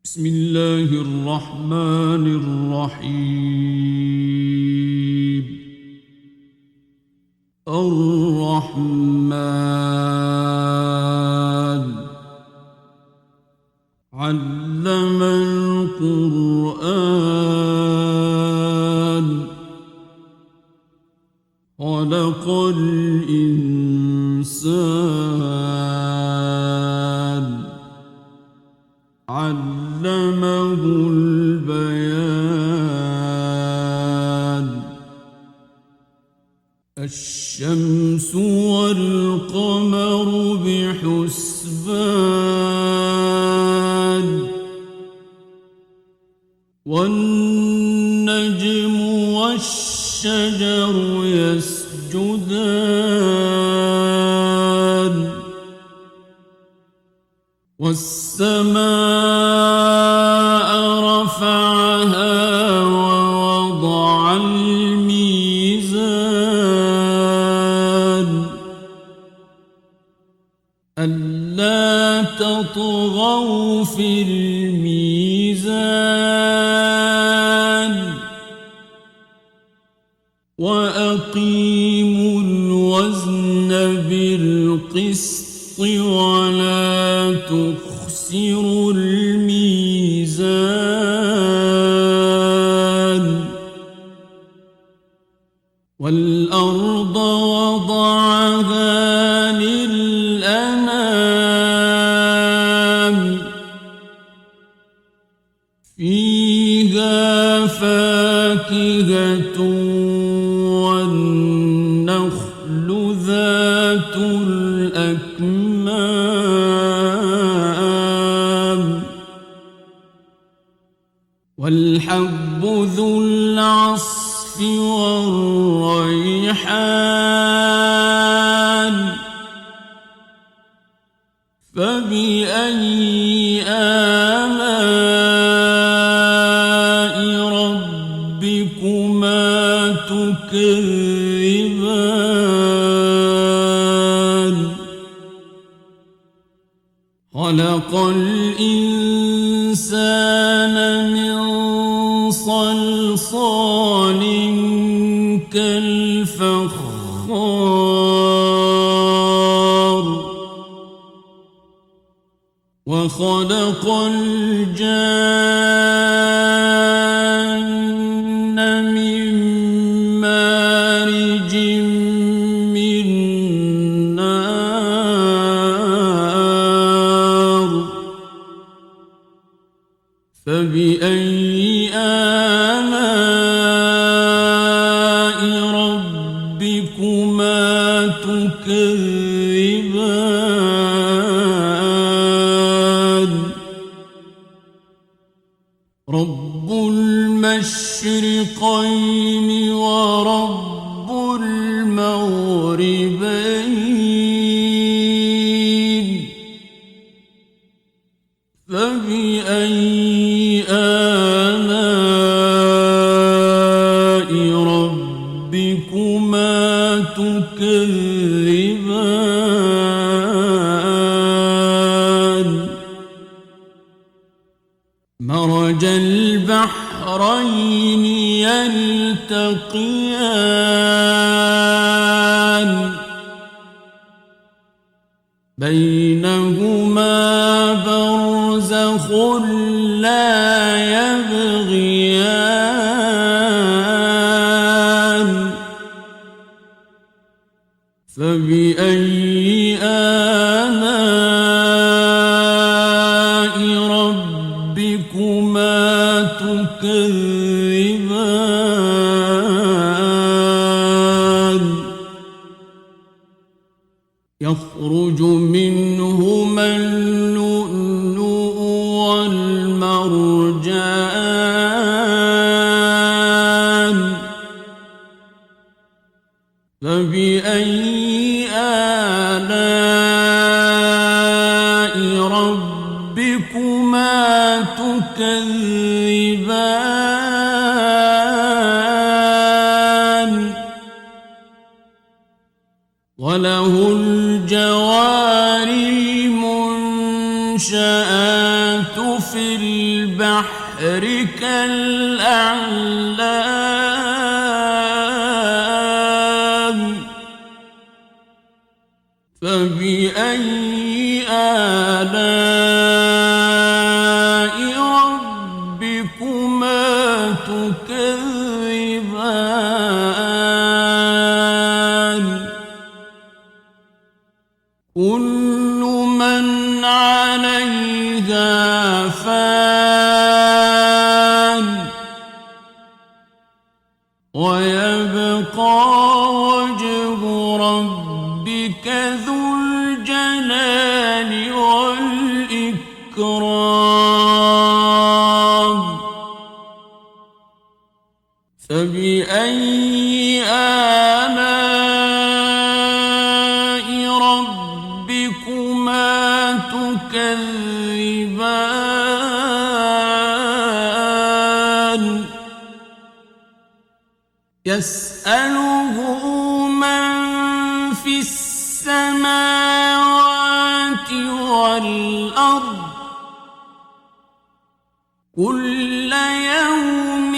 بسم الله الرحمن الرحيم. الرحمن علم القرآن خلق الإنسان علمه البيان. الشمس والقمر بحسبان والنجم والشجر يسجدان والسماء رفعها ووضع الميزان ألا تطغوا في الميزان وأقيموا الوزن بالقسط ولا تخسروا الميزان والأرض وضعها للأنام فيها فاكهة والنخل ذات الأكمام والحب ذو العصف والريحان فبأي آلاء ربكما تكذبان خلق الإنسان من صلصال كالفخار وخلق الجان من مارج من نار فبأي آلاء ربكما تكذبان رب المشرقين ورب المغربين فبأي آلاء ربكما تكذبان مرج البحرين يلتقيان بينهما برزخ لا يبغيان فبأي آلاء ربكما تكذبان يخرج منهما اللؤلؤ والمرجان فبأي آلاء ربكما تكذبان وله الجوار المنشآت في البحر كالأعلام فبأي آلاء ربكما تكذبان كل من عليها فان ويبقى وجه ربك ذو الجلال والإكرام فبأي آلاء ربكما تكذبان يسأله من في السماوات والأرض كل يوم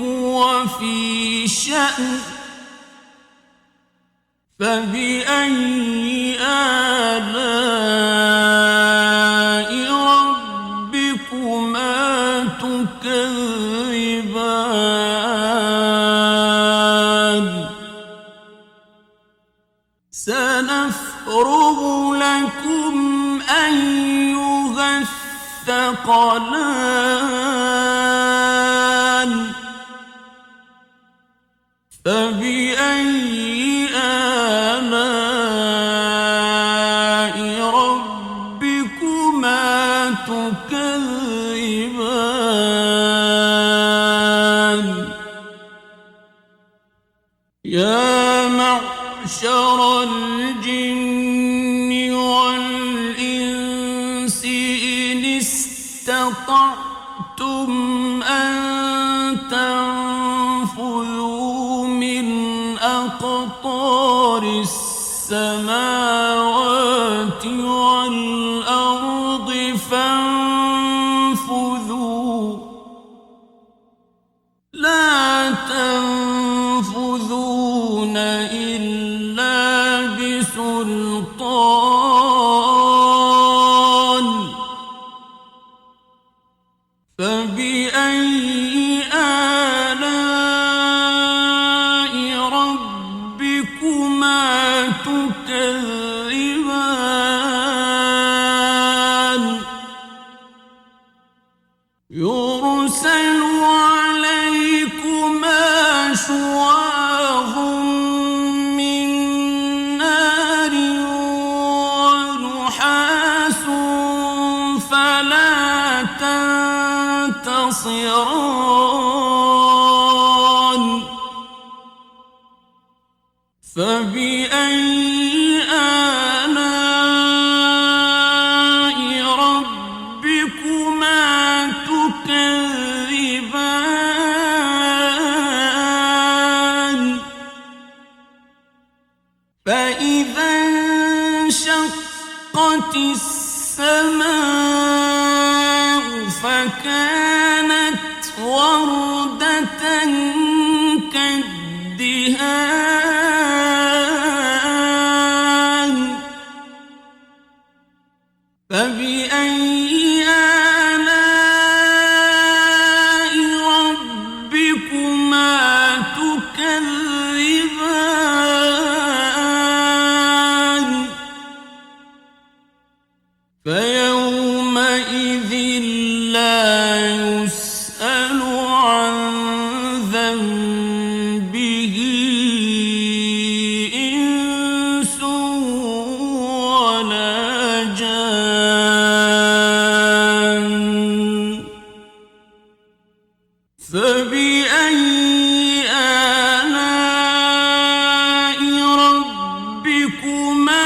هو في شأن فبأي آلاء ربكما تكذبان سنفرغ لكم أيها الثقلان فبأي آلاء ربكما تكذبان يا معشر الجن والإنس إن استطعتم أن تنفذوا من أقطار السماوات والأرض فانفذوا لا تنفذون إلا بسلطان فبأي آلاء ربكما تكذبان يرسل عليكما شواظ من نار ونحاس فلا تنتصران فبأي آلاء ربكما تكذبان فإذا انشقت السماء فكانت وردة كالدهان فبأي آلاء ربكما تكذبان فيومئذ لا يسأل عن ذنبه إنس ولا جان فبأي آلاء ربكما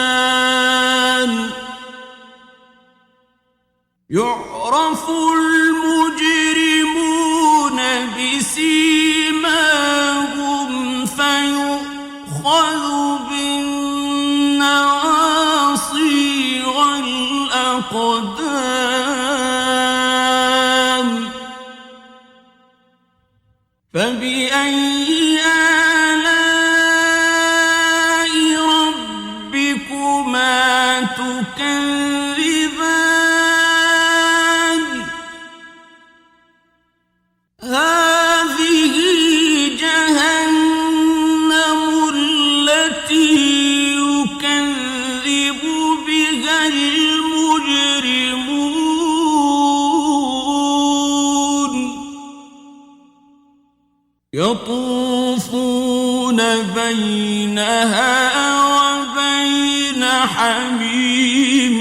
تكذبان يعرف المجرمون بسيماهم فيؤخذ بالنواصي الأقدام فبأي آلاء ربكما تكذبان هذه جهنم التي يكذب بها المجرمون يطوفون بينها وبين حميم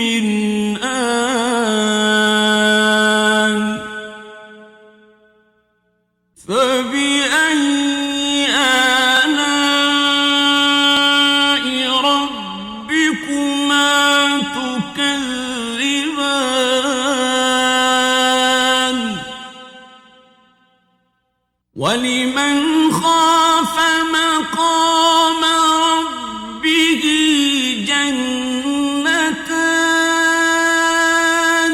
آن فبأي آلاء ربكما تكذبان ولمن خاف مقام ربه جنتان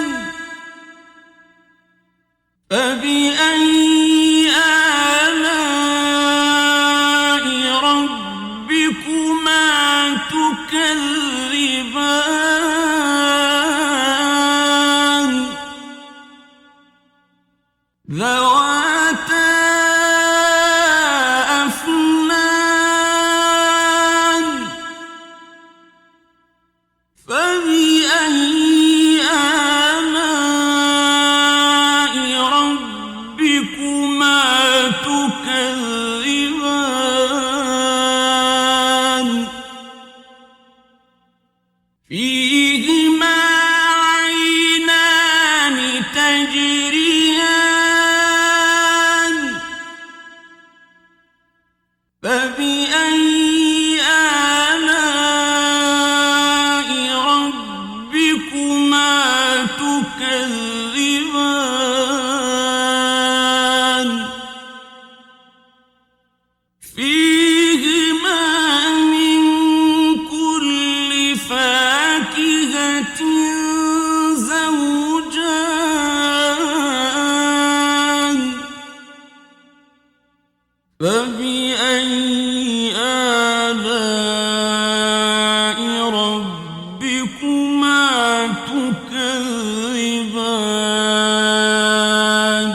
فبأي آلاء ربكما تكذبان ذواتا أفنان فبأي آلاء ربكما تكذبان فيهما عينان تجريان فبأي آلاء ربكما تكذبان فيهما من كل فاكهة زوجان فبأي آلاء ربكما تكذبان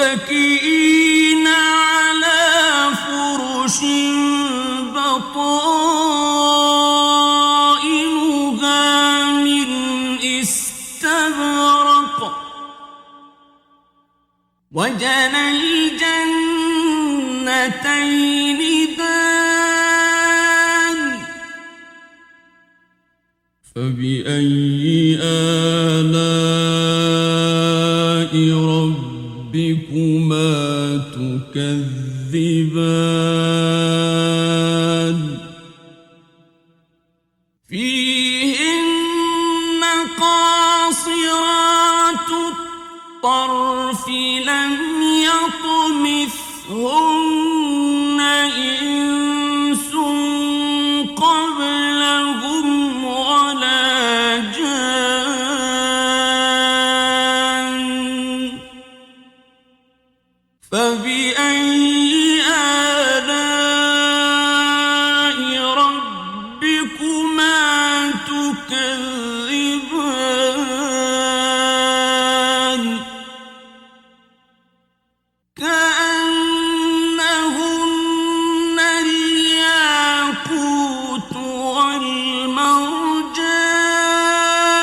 متكئين على فرش بطائنها من استبرق وجنى الجنتين دان فبأي آلاء ربكما تكذبان فيهن قاصرات الطرف لم يطمثهن إنس قبلهم ولا جان فبأي آلاء ربكما تكذبان كأنهن الياقوت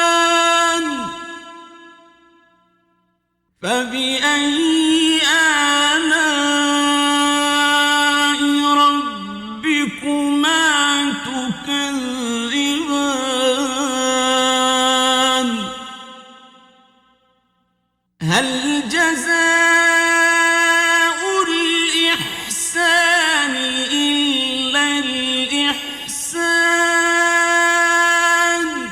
والمرجان فبأي آلاء ربكما تكذبان هل جزاء الإحسان إلا الإحسان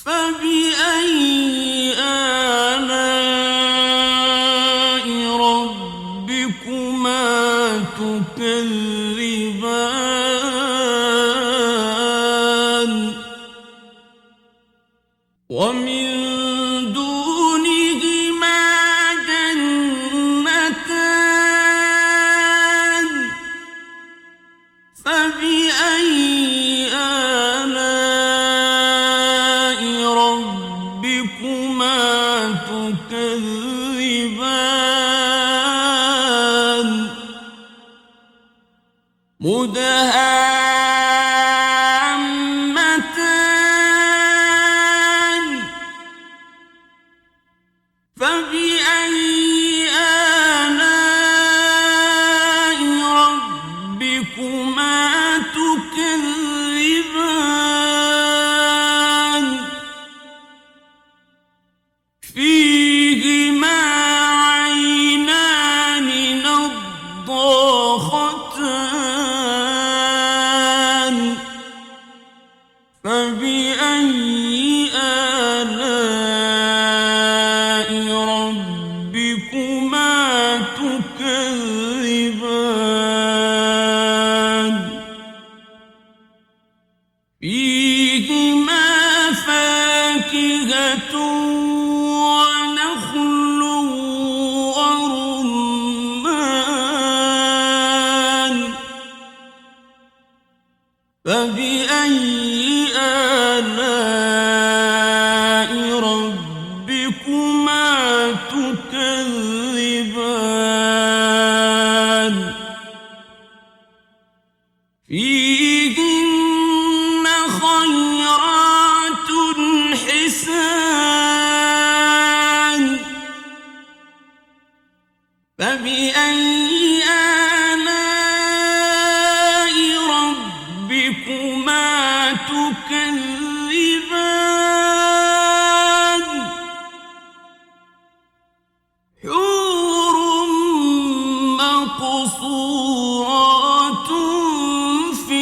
فبأي آلاء ومن دونهما جنتان فبأي آلاء ربكما تكذبان مدهامتان فبأي آلاء ربكما تكذبان فيهما عينان نضاختان فبأي آلاء ربكما تكذبان فيهما فاكهة ونخل ورمان فبأي آلاء ربكما تكذبان فيهن خيرات حسان فبأي آلاء ربكما تكذبان حور مقصورات في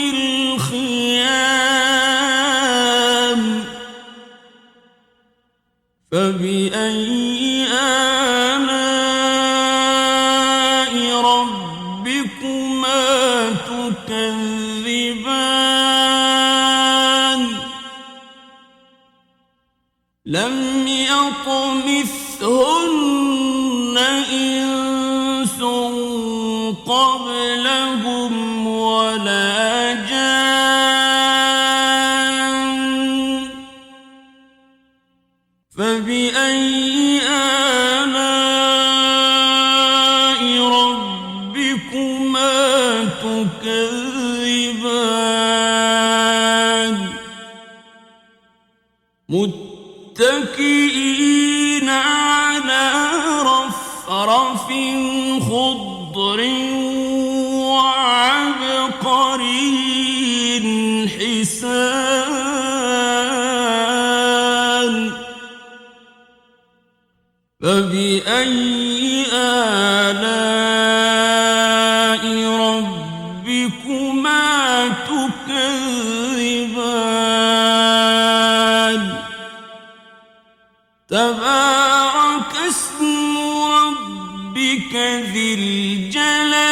الخيام فبأي آلاء ربكما تكذبان لم يطمثهن إنس قبلهم ولا جان فبأي آلاء ربكما تكذبان متكئين على رفرف خضر وعبقري حسان فبأي آلاء ربكما تكذبان تبارك اسم ربك ذي الجلال